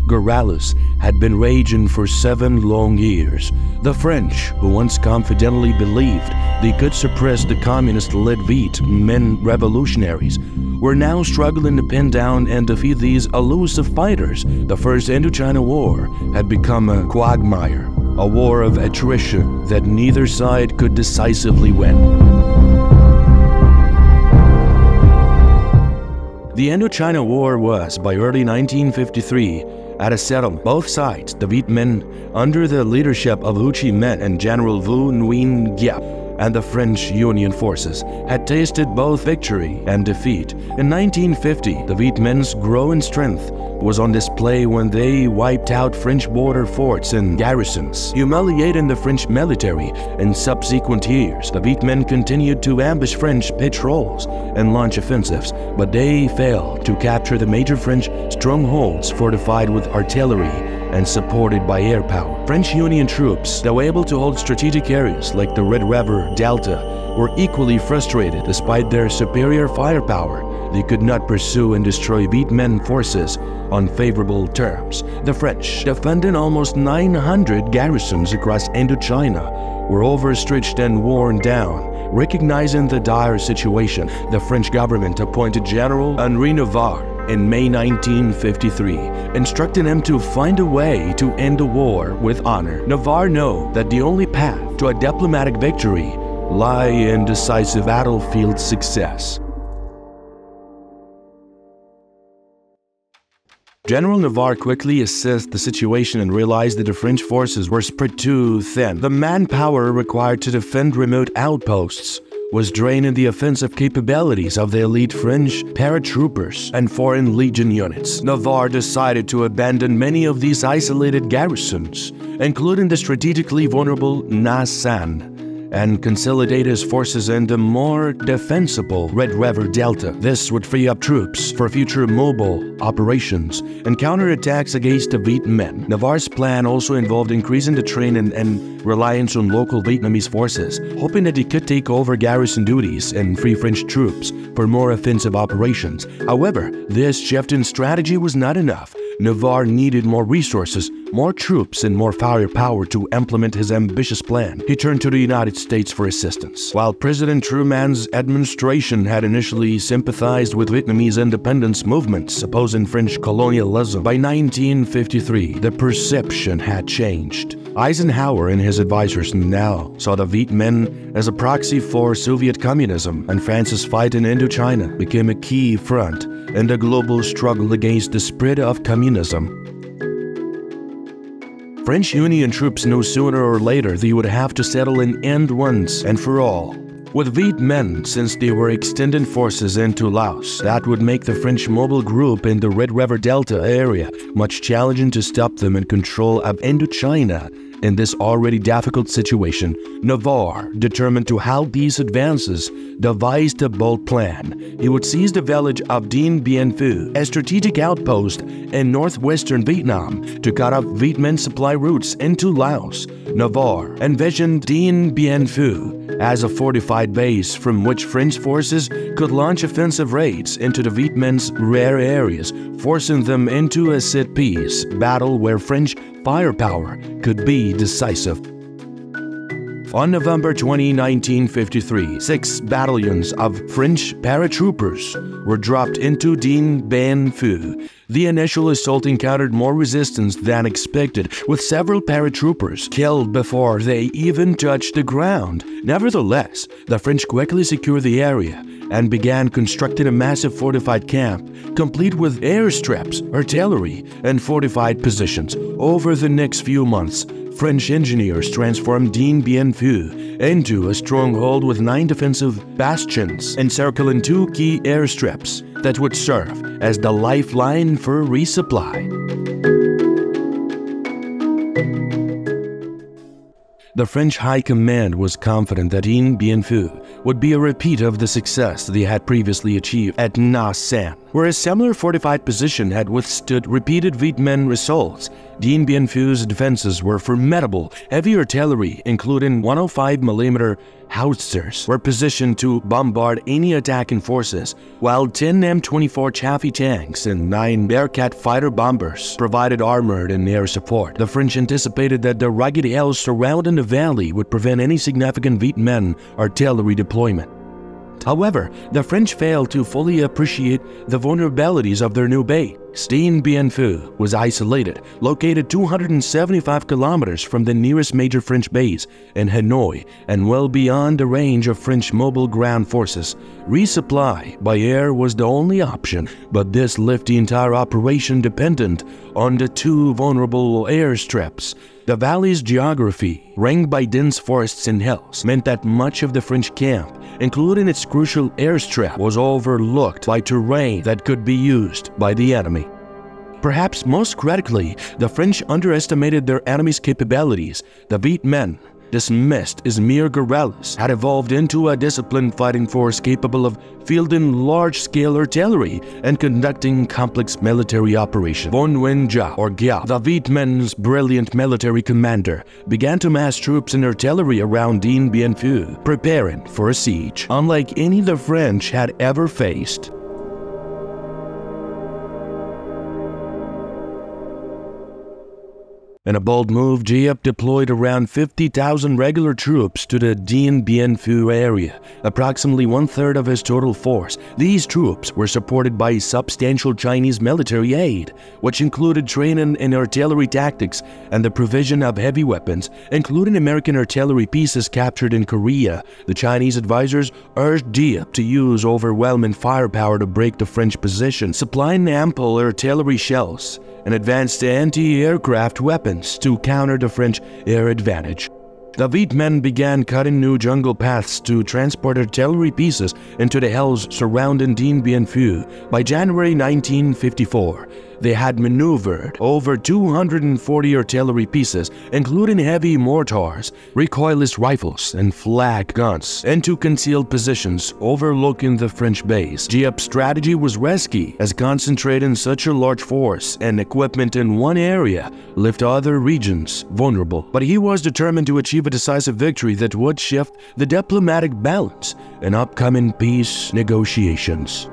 guerrillas had been raging for 7 long years. The French, who once confidently believed they could suppress the communist-led Viet Minh revolutionaries, were now struggling to pin down and defeat these elusive fighters. The First Indochina War had become a quagmire, a war of attrition that neither side could decisively win. The Indochina War was, by early 1953, at a settlement. Both sides, the Viet Minh, under the leadership of Ho Chi Minh and General Vo Nguyen Giap, and the French Union forces, had tasted both victory and defeat. In 1950, the Viet Minh's growing strength was on display when they wiped out French border forts and garrisons, humiliating the French military. In subsequent years, the Viet Minh continued to ambush French patrols and launch offensives, but they failed to capture the major French strongholds fortified with artillery and supported by air power. French Union troops, though able to hold strategic areas like the Red River Delta, were equally frustrated. Despite their superior firepower, they could not pursue and destroy Viet Minh forces on favorable terms. The French, defending almost 900 garrisons across Indochina, were overstretched and worn down. Recognizing the dire situation, the French government appointed General Henri Navarre in May 1953, instructing him to find a way to end the war with honor. Navarre knew that the only path to a diplomatic victory lie in decisive battlefield success. General Navarre quickly assessed the situation and realized that the French forces were spread too thin. The manpower required to defend remote outposts was draining the offensive capabilities of the elite French paratroopers and Foreign Legion units. Navarre decided to abandon many of these isolated garrisons, including the strategically vulnerable Nha San, and consolidate his forces in the more defensible Red River Delta. This would free up troops for future mobile operations and counterattacks against the Viet Minh. Navarre's plan also involved increasing the training and reliance on local Vietnamese forces, hoping that he could take over garrison duties and free French troops for more offensive operations. However, this shift in strategy was not enough. Navarre needed more resources, more troops, and more firepower to implement his ambitious plan. He turned to the United States for assistance. While President Truman's administration had initially sympathized with Vietnamese independence movements opposing French colonialism, by 1953, the perception had changed. Eisenhower and his advisors now saw the Viet Minh as a proxy for Soviet communism, and France's fight in Indochina became a key front in the global struggle against the spread of communism. French Union troops knew sooner or later they would have to settle an end once and for all with Viet Minh, since they were extending forces into Laos. That would make the French mobile group in the Red River Delta area much challenging to stop them in control of Indochina. In this already difficult situation, Navarre, determined to halt these advances, devised a bold plan. He would seize the village of Dien, a strategic outpost in northwestern Vietnam, to cut off Viet Minh supply routes into Laos. Navarre envisioned Dien as a fortified base from which French forces could launch offensive raids into the Viet Minh's rare areas, forcing them into a set-piece battle where French firepower could be decisive. On November 20, 1953, 6 battalions of French paratroopers were dropped into Dien Bien Phu. The initial assault encountered more resistance than expected, with several paratroopers killed before they even touched the ground. Nevertheless, the French quickly secured the area and began constructing a massive fortified camp, complete with airstrips, artillery, and fortified positions. Over the next few months, French engineers transformed Dien Bien Phu into a stronghold with 9 defensive bastions encircling 2 key airstrips that would serve as the lifeline for resupply. The French High Command was confident that Dien Bien Phu would be a repeat of the success they had previously achieved at Nha San, where a similar fortified position had withstood repeated Viet Minh assaults. Dien Bien Phu's defenses were formidable. Heavy artillery, including 105mm howitzers, were positioned to bombard any attacking forces, while 10 M24 Chaffee tanks and 9 Bearcat fighter bombers provided armored and air support. The French anticipated that the rugged hills surrounding the valley would prevent any significant Viet Minh artillery deployment. However, the French failed to fully appreciate the vulnerabilities of their new base. Dien Bien Phu was isolated, located 275 kilometers from the nearest major French base in Hanoi and well beyond the range of French mobile ground forces. Resupply by air was the only option, but this left the entire operation dependent on the two vulnerable airstrips. The valley's geography, ringed by dense forests and hills, meant that much of the French camp, including its crucial airstrip, was overlooked by terrain that could be used by the enemy. Perhaps most critically, the French underestimated their enemy's capabilities. The Viet Minh, dismissed as mere guerrillas, had evolved into a disciplined fighting force capable of fielding large-scale artillery and conducting complex military operations. Vo Nguyen Giap, or Giap, the Viet Minh's brilliant military commander, began to mass troops and artillery around Dien Bien Phu, preparing for a siege unlike any the French had ever faced. In a bold move, Giap deployed around 50,000 regular troops to the Dien Bien Phu area, approximately one-third of his total force. These troops were supported by substantial Chinese military aid, which included training in artillery tactics and the provision of heavy weapons, including American artillery pieces captured in Korea. The Chinese advisors urged Giap to use overwhelming firepower to break the French position, supplying ample artillery shells and advanced anti-aircraft weapons to counter the French air advantage. The Viet Minh began cutting new jungle paths to transport artillery pieces into the hills surrounding Dien Bien Phu. By January 1954, they had maneuvered over 240 artillery pieces, including heavy mortars, recoilless rifles, and flak guns, into concealed positions overlooking the French base. Giap's strategy was risky, as concentrating such a large force and equipment in one area left other regions vulnerable. But he was determined to achieve a decisive victory that would shift the diplomatic balance in upcoming peace negotiations.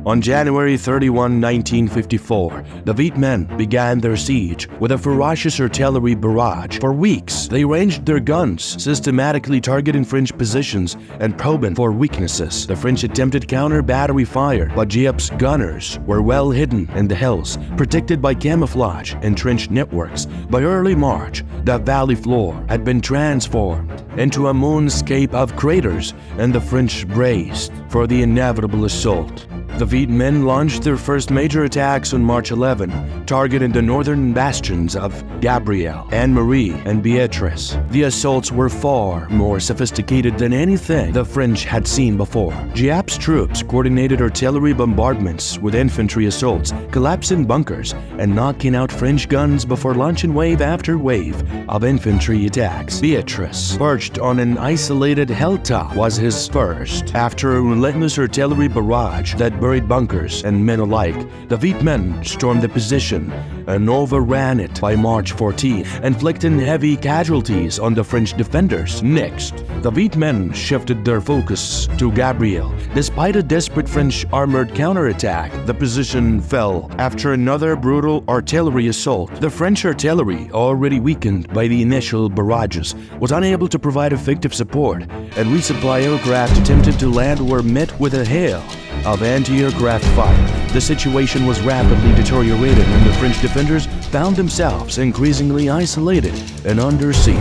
On January 31, 1954, the Viet Minh began their siege with a ferocious artillery barrage. For weeks, they ranged their guns, systematically targeting French positions and probing for weaknesses. The French attempted counter-battery fire, but Giap's gunners were well hidden in the hills, protected by camouflage and trench networks. By early March, the valley floor had been transformed into a moonscape of craters, and the French braced for the inevitable assault. The Viet Minh launched their first major attacks on March 11, targeting the northern bastions of Gabriel, Anne-Marie, and Beatrice. The assaults were far more sophisticated than anything the French had seen before. Giap's troops coordinated artillery bombardments with infantry assaults, collapsing bunkers, and knocking out French guns before launching wave after wave of infantry attacks. Beatrice, perched on an isolated hilltop, was his first. After a relentless artillery barrage that buried bunkers and men alike, the Viet Minh stormed the position and overran it by March 14, inflicting heavy casualties on the French defenders. Next, the Viet Minh shifted their focus to Gabriel. Despite a desperate French armored counterattack, the position fell after another brutal artillery assault. The French artillery, already weakened by the initial barrages, was unable to provide effective support, and resupply aircraft attempted to land were met with a hail of anti-aircraft fire. The situation was rapidly deteriorating, and the French defenders found themselves increasingly isolated and under siege.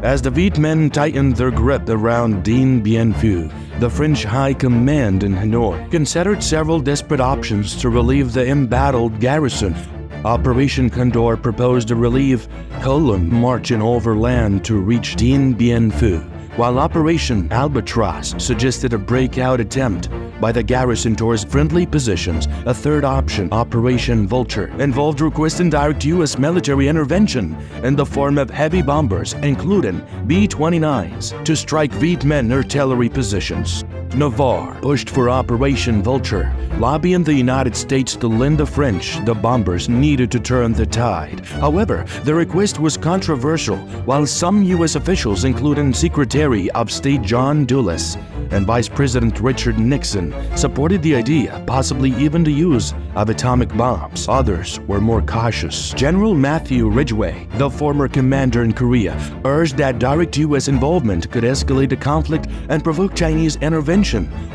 As the Viet Minh tightened their grip around Dien Bien Phu, the French High Command in Hanoi considered several desperate options to relieve the embattled garrison. Operation Condor proposed a relief column marching overland to reach Dien Bien Phu, while Operation Albatross suggested a breakout attempt by the garrison towards friendly positions. A third option, Operation Vulture, involved requesting direct U.S. military intervention in the form of heavy bombers, including B-29s, to strike Viet Minh artillery positions. Navarre pushed for Operation Vulture, lobbying the United States to lend the French the bombers needed to turn the tide. However, the request was controversial, while some U.S. officials, including Secretary of State John Dulles and Vice President Richard Nixon, supported the idea, possibly even the use of atomic bombs. Others were more cautious. General Matthew Ridgway, the former commander in Korea, urged that direct U.S. involvement could escalate the conflict and provoke Chinese intervention.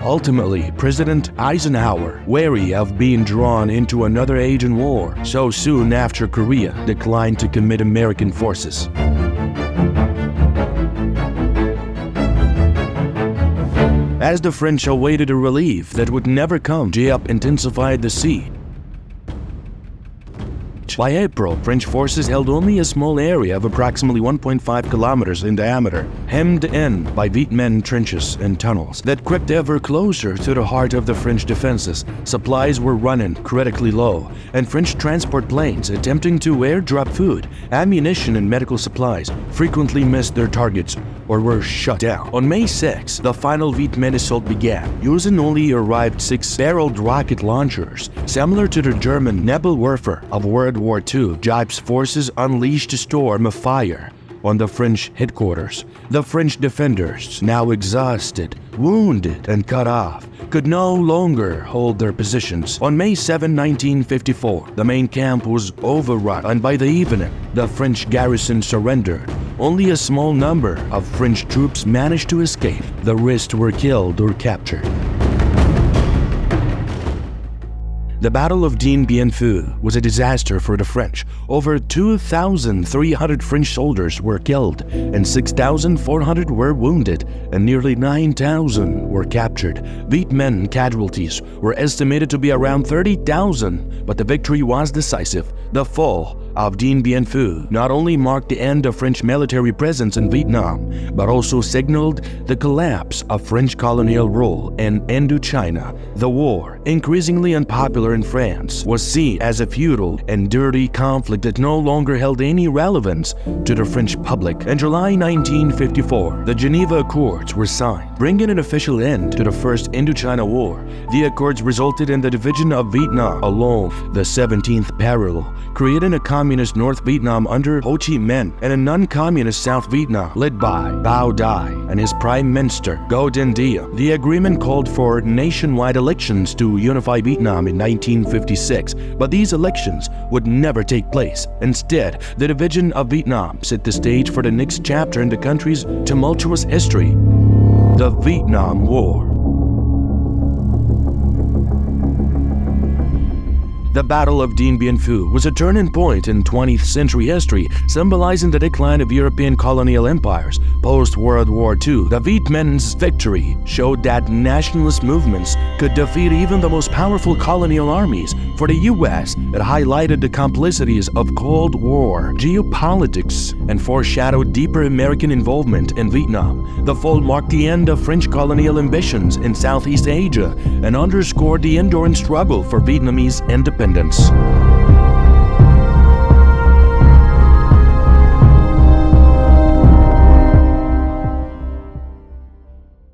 Ultimately, President Eisenhower, wary of being drawn into another Asian war so soon after Korea, declined to commit American forces. As the French awaited a relief that would never come, Giap intensified the siege. By April, French forces held only a small area of approximately 1.5 kilometers in diameter, hemmed in by Viet Minh trenches and tunnels that crept ever closer to the heart of the French defenses. Supplies were running critically low, and French transport planes attempting to airdrop food, ammunition, and medical supplies frequently missed their targets or were shut down. On May 6, the final Viet Minh assault began, using only arrived 6-barreled rocket launchers, similar to the German Nebelwerfer of World War II. Giap's forces unleashed a storm of fire on the French headquarters. The French defenders, now exhausted, wounded, and cut off, could no longer hold their positions. On May 7, 1954, the main camp was overrun, and by the evening, the French garrison surrendered. Only a small number of French troops managed to escape. The rest were killed or captured. The Battle of Dien Bien Phu was a disaster for the French. Over 2,300 French soldiers were killed, and 6,400 were wounded, and nearly 9,000 were captured. Viet Minh casualties were estimated to be around 30,000, but the victory was decisive. The fall of Dien Bien Phu not only marked the end of French military presence in Vietnam, but also signaled the collapse of French colonial rule in Indochina. The war, increasingly unpopular in France, was seen as a futile and dirty conflict that no longer held any relevance to the French public. In July 1954, the Geneva Accords were signed, bringing an official end to the First Indochina War. The accords resulted in the division of Vietnam along the 17th parallel, creating a communist North Vietnam under Ho Chi Minh and a non-communist South Vietnam led by Bao Dai and his Prime Minister Ngo Dien. The agreement called for nationwide elections to unify Vietnam in 1956, but these elections would never take place. Instead, the division of Vietnam set the stage for the next chapter in the country's tumultuous history, the Vietnam War. The Battle of Dien Bien Phu was a turning point in 20th century history, symbolizing the decline of European colonial empires post-World War II. The Viet Minh's victory showed that nationalist movements could defeat even the most powerful colonial armies. For the U.S., it highlighted the complicities of Cold War geopolitics and foreshadowed deeper American involvement in Vietnam. The fall marked the end of French colonial ambitions in Southeast Asia and underscored the enduring struggle for Vietnamese independence.